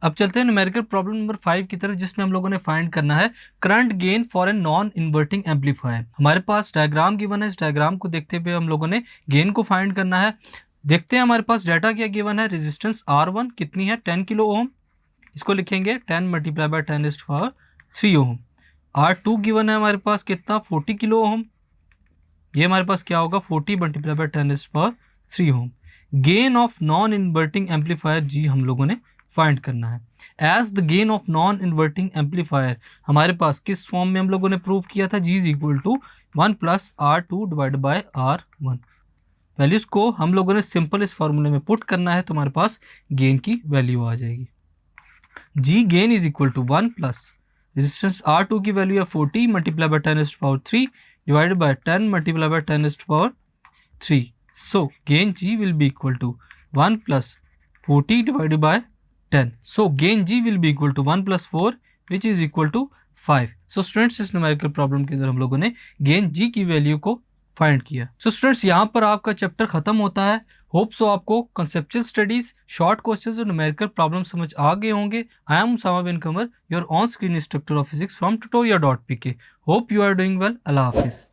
अब चलते हैं न्यूमेरिकल प्रॉब्लम नंबर 5 की तरफ, जिसमें हम लोगों ने फाइंड करना है current gain for a non inverting amplifier. हमारे पास डायग्राम गिवन है, इस डायग्राम को देखते हुए हम लोगों ने गेन को फाइंड करना है। देखते हैं हमारे पास डाटा क्या गिवन है। रेजिस्टेंस R1 कितनी है, 10 किलो ओम, इसको लिखेंगे 10 multiply by 10⁻³ Om. R2 given है हमारे पास कितना, 40 किलो ओम, ये हमारे पास क्या होगा 40 multiply by 10⁻³ ohm. Gain of non inverting amplifier G हम लोगों ने फाइंड करना है। As the gain of non inverting amplifier हमारे पास किस फॉर्म में हम लोगों ने प्रूव किया था, G is equal to 1 plus R2 divide by R1। Values को हम लोगों ने सिंपल इस फॉर्मूले में पुट करना है, तो हमारे पास गेन की वैल्यू आ जाएगी। G gain is equal to 1 plus resistance R2 की वैल्यू है 40 multiply by 10⁻³ divided by 10 multiplied by 10⁻³ so gain G will be equal to 1 plus 40 divided by 10, so gain G will be equal to 1 plus 4 which is equal to 5। so students इस numerical problem के अंदर हम लोगों ने gain G की value को find किया। so students यहाँ पर आपका चैप्टर खत्म होता है। होप सो आपको कंसेप्चुअल स्टडीज, शॉर्ट क्वेश्चंस और न्यूमेरिकल प्रॉब्लम समझ आ गए होंगे। I am Usama bin Qamar, your on screen instructor of physics from tutorial.pk। Hope you are doing well. अल्लाह हाफिज।